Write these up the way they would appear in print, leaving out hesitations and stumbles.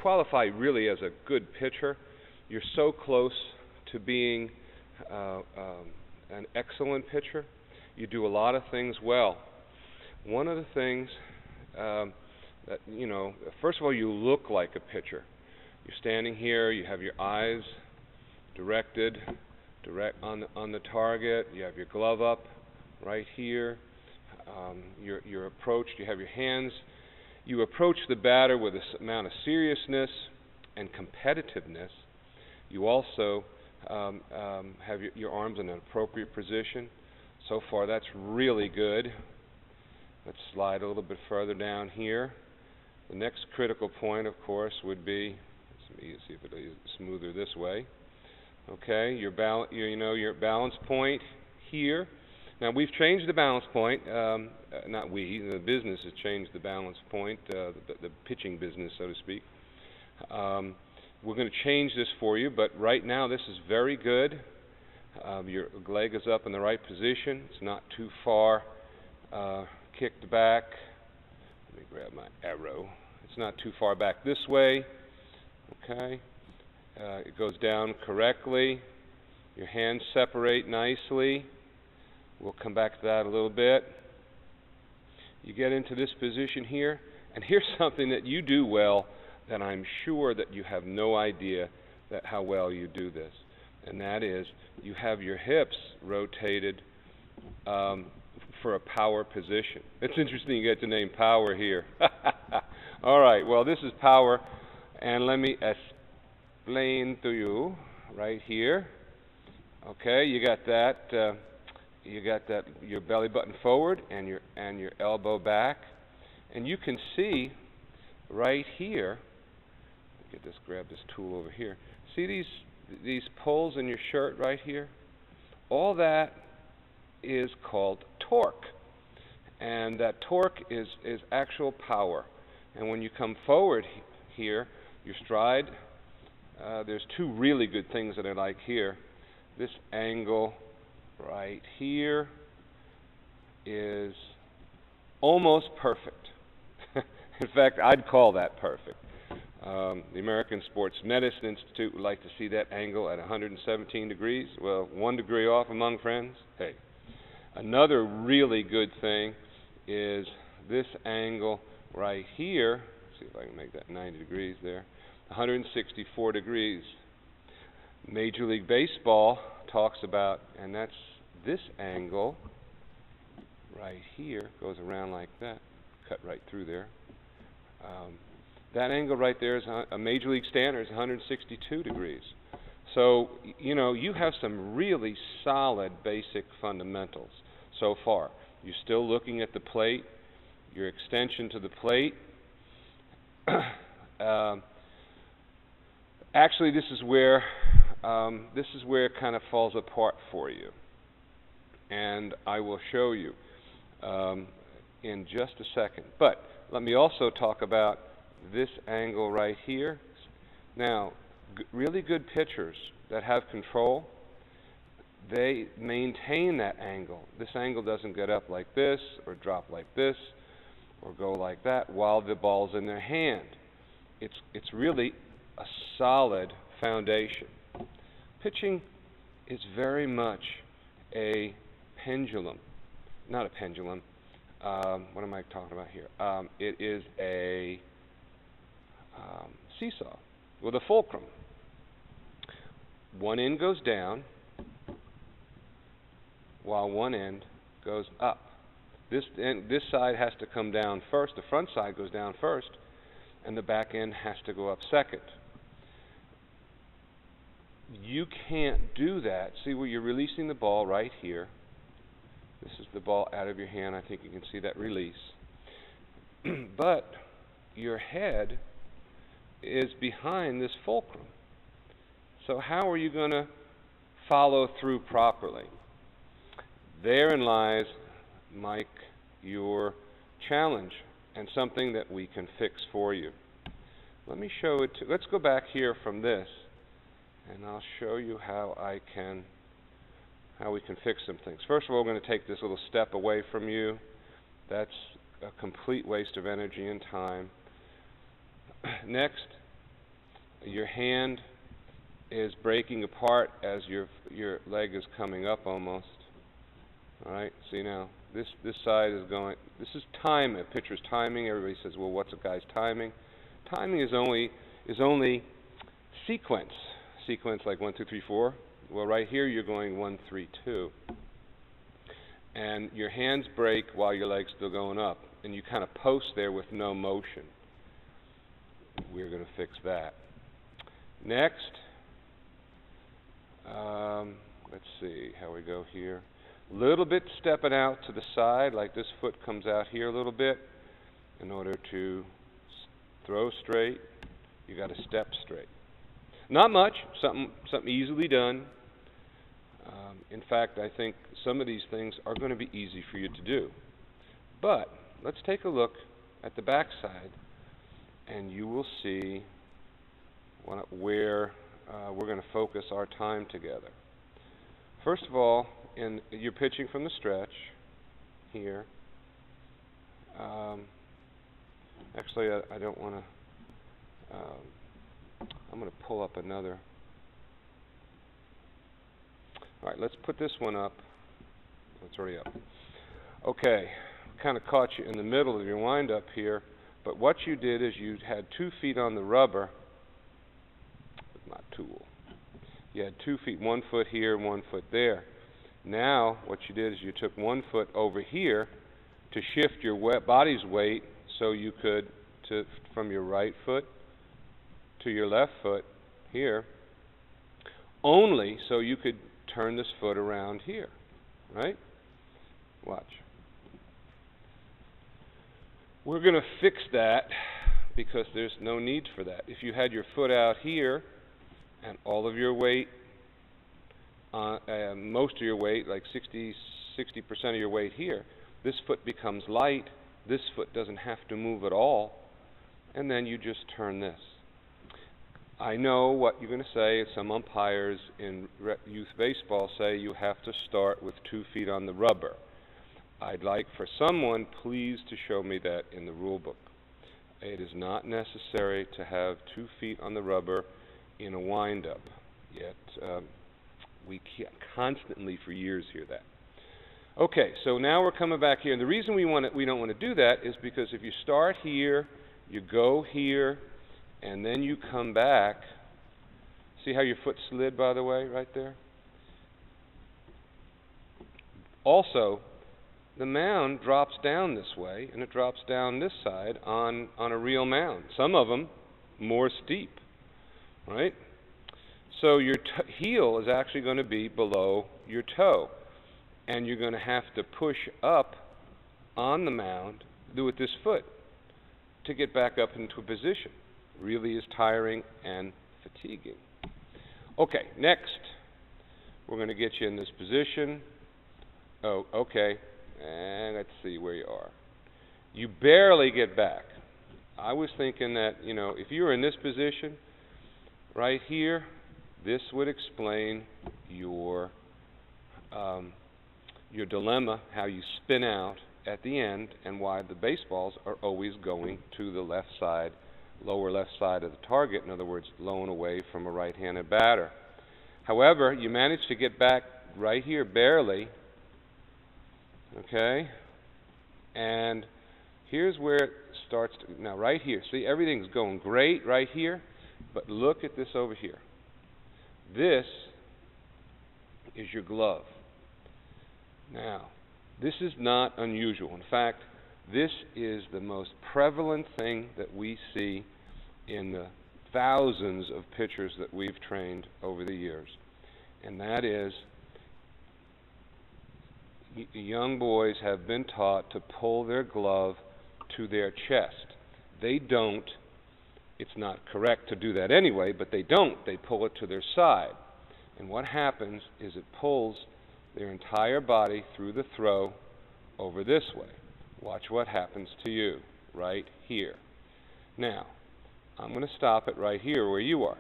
qualify really as a good pitcher, you're so close to being an excellent pitcher. You do a lot of things well. One of the things that, you know, first of all, you look like a pitcher. You're standing here, you have your eyes direct on the target, you have your glove up right here, you're approached, you have your hands, you approach the batter with this amount of seriousness and competitiveness. You also have your arms in an appropriate position. So far that's really good. Let's slide a little bit further down here. The next critical point, of course, would be, let's see if it is smoother this way. Okay, your balance point here. Now we've changed the balance point. Not we, the business has changed the balance point, the pitching business, so to speak. We're going to change this for you, but right now this is very good. Your leg is up in the right position. It's not too far kicked back. Let me grab my arrow. It's not too far back this way. Okay. It goes down correctly. Your hands separate nicely. We'll come back to that a little bit. You get into this position here, and here's something that you do well that I'm sure that you have no idea how well you do this, and that is you have your hips rotated for a power position. It's interesting you get the name power here. All right, well, this is power, and let me explain to you right here. Okay, you got that. Your belly button forward and your elbow back, and you can see right here. Grab this tool over here. See these pulls in your shirt right here? All that is called torque, and that torque is actual power. And when you come forward here, your stride, there's two really good things that I like here. This angle right here is almost perfect. In fact, I'd call that perfect. The American Sports Medicine Institute would like to see that angle at 117 degrees. Well, 1 degree off among friends. Hey. Another really good thing is this angle right here. Let's see if I can make that 90 degrees there. 164 degrees. Major League Baseball talks about, and that's this angle right here, goes around like that, cut right through there. That angle right there is a Major League standard is 162 degrees. So, you know, you have some really solid basic fundamentals so far. You're still looking at the plate, your extension to the plate. Actually, this is where it kind of falls apart for you, and I will show you in just a second. But let me also talk about this angle right here. Now, really good pitchers that have control, they maintain that angle. This angle doesn't get up like this or drop like this or go like that while the ball's in their hand. It's really a solid foundation. Pitching is very much a pendulum. Not a pendulum. What am I talking about here? It is a seesaw with a fulcrum. One end goes down while one end goes up. This side has to come down first. The front side goes down first, and the back end has to go up second. You can't do that. See where you're releasing the ball right here. This is the ball out of your hand. I think you can see that release. But your head is behind this fulcrum. So how are you going to follow through properly? Therein lies, Mike, your challenge and something that we can fix for you. Let me show it to, let's go back here from this, and I'll show you how we can fix some things. First of all, we're going to take this little step away from you. That's a complete waste of energy and time. Next, Your hand is breaking apart as your leg is coming up almost. All right, see now, this side is going, this is time, a pitcher's timing. Everybody says, well, what's a guy's timing? Timing is only sequence. Sequence like 1, 2, 3, 4. Well, right here you're going 1, 3, 2. And your hands break while your leg's still going up. And you kind of post there with no motion. We're going to fix that. Next, let's see how we go here. Little bit stepping out to the side, like this foot comes out here a little bit. In order to throw straight, you got to step straight. Not much, something easily done. In fact, I think some of these things are going to be easy for you to do. But let's take a look at the back side, and you will see where we're going to focus our time together. First of all, you're pitching from the stretch here. Actually, I don't want to. I'm going to pull up another. All right, let's put this one up. It's already up. Okay, kind of caught you in the middle of your wind-up here, but what you did is you had 2 feet on the rubber, not tool. You had 2 feet, 1 foot here, 1 foot there. Now, what you did is you took 1 foot over here to shift your body's weight so you could, from your right foot to your left foot here, only so you could turn this foot around here, right? Watch. We're going to fix that because there's no need for that. If you had your foot out here and all of your weight, most of your weight, like 60% of your weight here, this foot becomes light, this foot doesn't have to move at all, and then you just turn this. I know what you're going to say. Some umpires in youth baseball say you have to start with 2 feet on the rubber. I'd like for someone, please, to show me that in the rule book. It is not necessary to have 2 feet on the rubber in a wind-up. Yet we constantly for years hear that. Okay, so now we're coming back here. And the reason we don't want to do that is because if you start here, you go here, and then you come back. See how your foot slid, by the way, right there? Also, the mound drops down this way, and it drops down this side on a real mound. Some of them more steep, right? So your heel is actually going to be below your toe, and you're going to have to push up on the mound, do it this foot, to get back up into a position. Really is tiring and fatiguing. Okay, next, we're going to get you in this position. Oh, okay, and let's see where you are. You barely get back. I was thinking that, you know, if you were in this position right here, this would explain your dilemma, how you spin out at the end, and why the baseballs are always going to the left side, lower left side of the target, in other words, blown away from a right-handed batter. However, you managed to get back right here barely, okay? And here's where it starts to, now right here, see everything's going great right here, but look at this over here. This is your glove. Now, this is not unusual. In fact, this is the most prevalent thing that we see in the thousands of pitchers that we've trained over the years. And that is, young boys have been taught to pull their glove to their chest. They don't. It's not correct to do that anyway, but they don't. They pull it to their side. And what happens is it pulls their entire body through the throw over this way. Watch what happens to you right here. Now, I'm going to stop it right here where you are.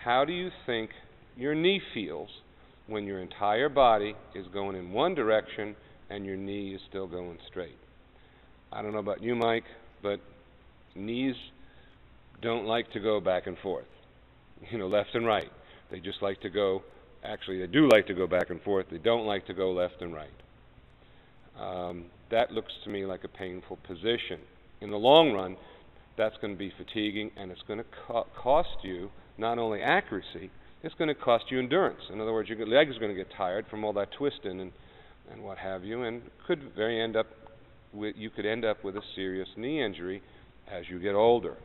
How do you think your knee feels when your entire body is going in one direction and your knee is still going straight? I don't know about you, Mike, but knees don't like to go back and forth. left and right. They just like to go, actually they do like to go back and forth. They don't like to go left and right. That looks to me like a painful position. In the long run, that's going to be fatiguing, and it's going to cost you not only accuracy, it's going to cost you endurance. In other words, your legs are going to get tired from all that twisting and what have you, and you could end up with a serious knee injury as you get older.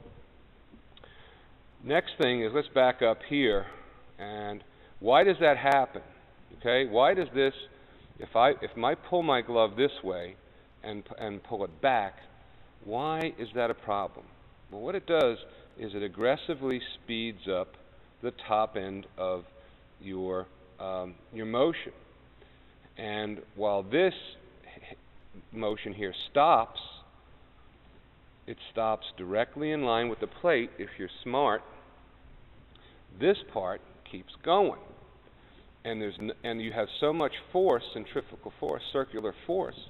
Next thing is, let's back up here, and why does that happen? Okay, why does this? If I pull my glove this way and pull it back, why is that a problem? Well, what it does is it aggressively speeds up the top end of your motion. And while this motion here stops, it stops directly in line with the plate. If you're smart, this part keeps going. And you have so much force, centrifugal force, circular force,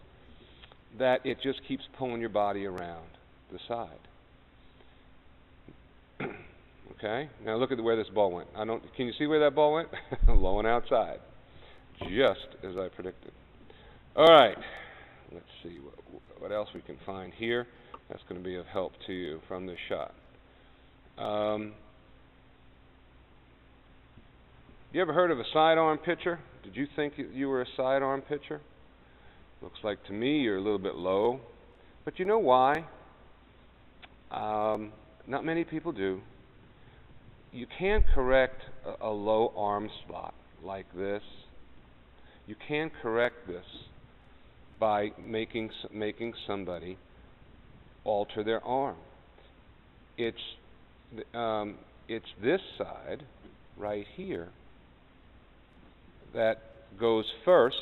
that it just keeps pulling your body around the side. Okay? Now look at where this ball went. Can you see where that ball went? Low and outside. Just as I predicted. All right. Let's see what else we can find here. That's going to be of help to you from this shot. You ever heard of a sidearm pitcher? Did you think you were a sidearm pitcher? Looks like to me you're a little bit low. But you know why? Not many people do. You can't correct a low arm slot like this. You can't correct this by making somebody alter their arm. It's this side right here that goes first,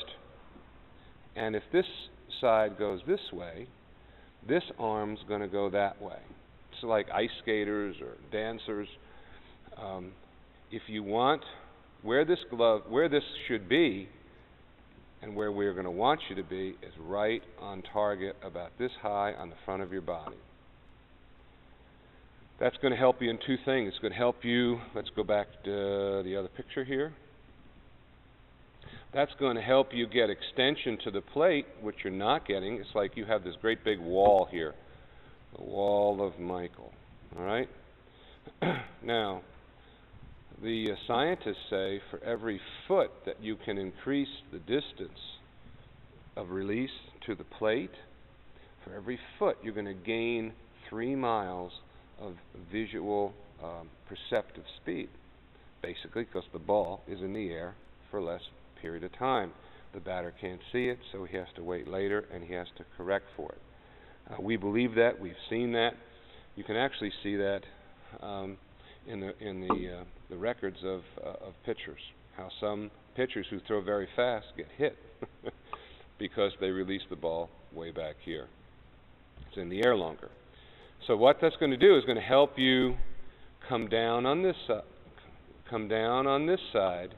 and if this side goes this way, this arm's going to go that way. It's like ice skaters or dancers. If you want where this should be, and where we're going to want you to be, is right on target, about this high on the front of your body. That's going to help you in two things. It's going to help you, let's go back to the other picture here. That's going to help you get extension to the plate, which you're not getting. It's like you have this great big wall here, the wall of Michael. All right? Now, the scientists say for every foot that you can increase the distance of release to the plate, for every foot you're going to gain 3 miles of visual perceptive speed, basically because the ball is in the air for less period of time. The batter can't see it, so he has to wait later, and he has to correct for it. We believe that. We've seen that. You can actually see that in the records of pitchers, how some pitchers who throw very fast get hit because they release the ball way back here. It's in the air longer. So what that's going to do is going to help you come down on this side,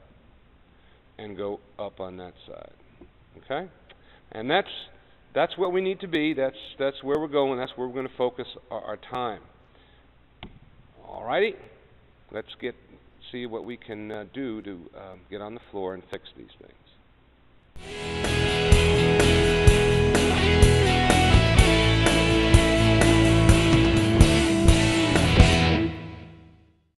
and go up on that side. Okay? And that's what we need to be. That's where we're going. That's where we're going to focus our time. All righty? Let's see what we can do to get on the floor and fix these things.